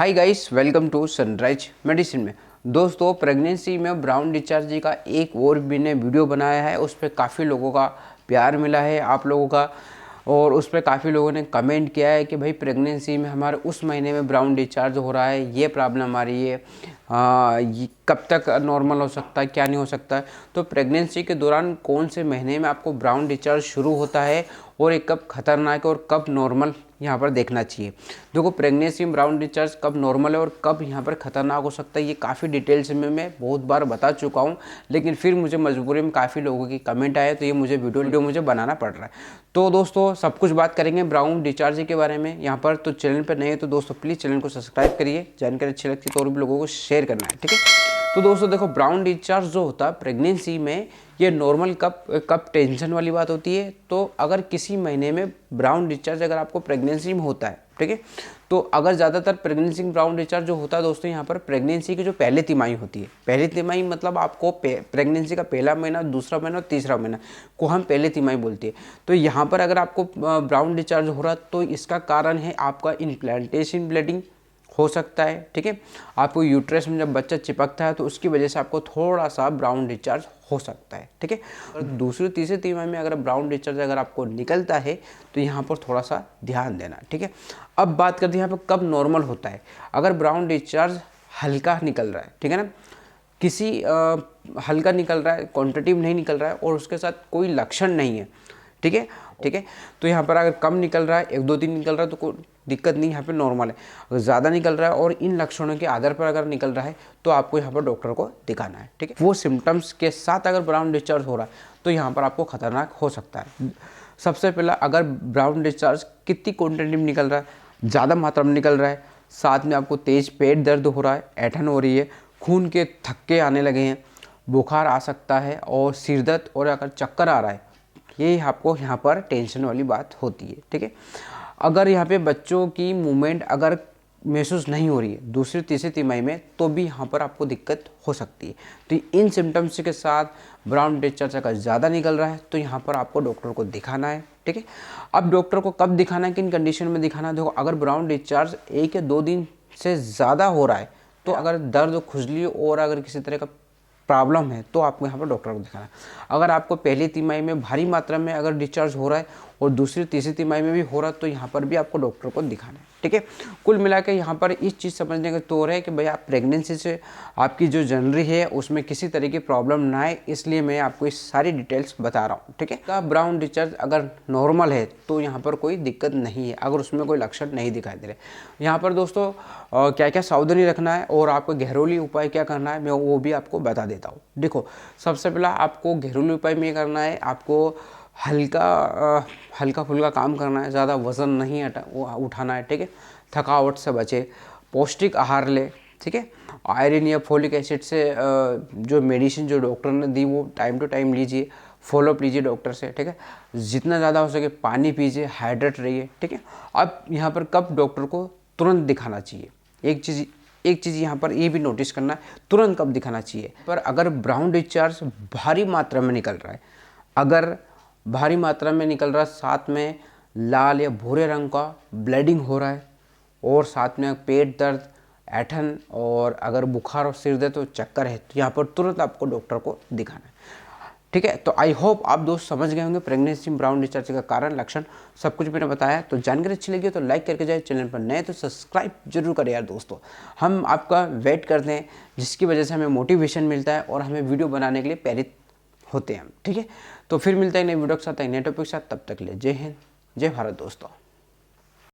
Hi guys, welcome to Sunrise Medicine में। दोस्तों, pregnancy में ब्राउन डिस्चार्ज का एक और भी मैंने वीडियो बनाया है। उस पर काफ़ी लोगों का प्यार मिला है, आप लोगों का, और उस पर काफ़ी लोगों ने कमेंट किया है कि भाई प्रेगनेंसी में हमारे उस महीने में ब्राउन डिस्चार्ज हो रहा है, ये प्रॉब्लम आ रही है, ये कब तक नॉर्मल हो सकता है, क्या नहीं हो सकता है। तो प्रेगनेंसी के दौरान कौन से महीने में आपको ब्राउन डिस्चार्ज शुरू होता है और ये कब खतरनाक है और कब नॉर्मल यहाँ पर देखना चाहिए। देखो, प्रेगनेंसी में ब्राउन डिस्चार्ज कब नॉर्मल है और कब यहाँ पर खतरनाक हो सकता है, ये काफ़ी डिटेल्स में मैं बहुत बार बता चुका हूँ, लेकिन फिर मुझे मजबूरी में काफ़ी लोगों की कमेंट आए तो ये मुझे वीडियो मुझे बनाना पड़ रहा है। तो दोस्तों, सब कुछ बात करेंगे ब्राउन डिस्चार्ज के बारे में यहाँ पर। तो चैनल पर नए हैं तो दोस्तों प्लीज़ चैनल को सब्सक्राइब करिए, जानकारी अच्छी लगती है तो और भी लोगों को शेयर करना है, ठीक है। तो दोस्तों देखो, ब्राउन डिस्चार्ज जो होता है प्रेगनेंसी में, ये नॉर्मल कब टेंशन वाली बात होती है। तो अगर किसी महीने में ब्राउन डिस्चार्ज अगर आपको प्रेगनेंसी में होता है, ठीक है, तो अगर ज़्यादातर प्रेगनेंसी में ब्राउन डिस्चार्ज जो होता है दोस्तों, यहाँ पर प्रेगनेंसी की जो पहली तिमाही होती है, पहली तिमाही मतलब आपको प्रेगनेंसी का पहला महीना, दूसरा महीना और तीसरा महीना को हम पहले तिमाही बोलते हैं। तो यहाँ पर अगर आपको ब्राउन डिस्चार्ज हो रहा है तो इसका कारण है आपका इम्प्लांटेशन ब्लीडिंग हो सकता है, ठीक है। आपको यूट्रस में जब बच्चा चिपकता है तो उसकी वजह से आपको थोड़ा सा ब्राउन डिस्चार्ज हो सकता है, ठीक है। और दूसरी तीसरी तिमाही में अगर ब्राउन डिस्चार्ज अगर आपको निकलता है तो यहाँ पर थोड़ा सा ध्यान देना, ठीक है। अब बात करते हैं यहाँ पर कब नॉर्मल होता है। अगर ब्राउन डिस्चार्ज हल्का निकल रहा है, ठीक है ना, किसी हल्का निकल रहा है, क्वांटिटी में नहीं निकल रहा है और उसके साथ कोई लक्षण नहीं है, ठीक है, ठीक है, तो यहाँ पर अगर कम निकल रहा है, 1-2 दिन निकल रहा है तो कोई दिक्कत नहीं, यहाँ पे नॉर्मल है। अगर ज़्यादा निकल रहा है और इन लक्षणों के आधार पर अगर निकल रहा है तो आपको यहाँ पर डॉक्टर को दिखाना है, ठीक है। वो सिम्टम्स के साथ अगर ब्राउन डिस्चार्ज हो रहा है तो यहाँ पर आपको खतरनाक हो सकता है। सबसे पहला, अगर ब्राउन डिस्चार्ज कितनी क्वान्टिटी में निकल रहा है, ज़्यादा मात्रा में निकल रहा है, साथ में आपको तेज़ पेट दर्द हो रहा है, ऐंठन हो रही है, खून के थक्के आने लगे हैं, बुखार आ सकता है और सिर दर्द और अगर चक्कर आ रहा है, ये आपको यहाँ पर टेंशन वाली बात होती है, ठीक है। अगर यहाँ पे बच्चों की मूवमेंट अगर महसूस नहीं हो रही है दूसरी तीसरी तिमाही में तो भी यहाँ पर आपको दिक्कत हो सकती है। तो इन सिम्टम्स के साथ ब्राउन डिस्चार्ज अगर ज़्यादा निकल रहा है तो यहाँ पर आपको डॉक्टर को दिखाना है, ठीक है। अब डॉक्टर को कब दिखाना है, किन कंडीशन में दिखाना है। देखो, अगर ब्राउन डिस्चार्ज 1 या 2 दिन से ज़्यादा हो रहा है तो अगर दर्द, खुजली और अगर किसी तरह का प्रॉब्लम है तो आपको यहाँ पर डॉक्टर को दिखाना है। अगर आपको पहली तिमाही में भारी मात्रा में अगर डिस्चार्ज हो रहा है और दूसरी तीसरी तिमाही में भी हो रहा है तो यहाँ पर भी आपको डॉक्टर को दिखाना है, ठीक है। कुल मिला के यहाँ पर इस चीज़ समझने का तौर है कि भाई आप प्रेगनेंसी से आपकी जो जर्नी है उसमें किसी तरह की प्रॉब्लम ना आए, इसलिए मैं आपको इस सारी डिटेल्स बता रहा हूँ, ठीक है। का ब्राउन डिस्चार्ज अगर नॉर्मल है तो यहाँ पर कोई दिक्कत नहीं है, अगर उसमें कोई लक्षण नहीं दिखाई दे रहे। यहाँ पर दोस्तों क्या क्या सावधानी रखना है और आपको घरेलू उपाय क्या करना है मैं वो भी आपको बता देता हूँ। देखो, सबसे पहला आपको घरेलू उपाय में करना है, आपको हल्का फुल्का काम करना है, ज़्यादा वज़न नहीं उठाना है, ठीक है। थकावट से बचे, पौष्टिक आहार ले, ठीक है। आयरन या फोलिक एसिड से जो मेडिसिन जो डॉक्टर ने दी वो टाइम टू टाइम लीजिए, फॉलोअप लीजिए डॉक्टर से, ठीक है। जितना ज़्यादा हो सके पानी पीजिए, हाइड्रेट रहिए, ठीक है। अब यहाँ पर कब डॉक्टर को तुरंत दिखाना चाहिए, एक चीज़ यहाँ पर ये भी नोटिस करना है, तुरंत कब दिखाना चाहिए। पर अगर ब्राउन डिस्चार्ज भारी मात्रा में निकल रहा है, अगर भारी मात्रा में निकल रहा है, साथ में लाल या भूरे रंग का ब्लीडिंग हो रहा है और साथ में पेट दर्द, ऐंठन और अगर बुखार और सिर दर्द तो चक्कर है, तो यहाँ पर तुरंत आपको डॉक्टर को दिखाना है, ठीक है। तो आई होप आप दोस्त समझ गए होंगे प्रेगनेंसी में ब्राउन डिस्चार्ज का कारण, लक्षण, सब कुछ मैंने बताया। तो जानकारी अच्छी लगी तो लाइक करके जाए, चैनल पर नए तो सब्सक्राइब जरूर करें यार दोस्तों। हम आपका वेट करते हैं जिसकी वजह से हमें मोटिवेशन मिलता है और हमें वीडियो बनाने के लिए प्रेरित होते हैं हम, ठीक है। तो फिर मिलते हैं नए वीडियो के साथ, नए टॉपिक के साथ, तब तक ले जय हिंद, जय भारत दोस्तों।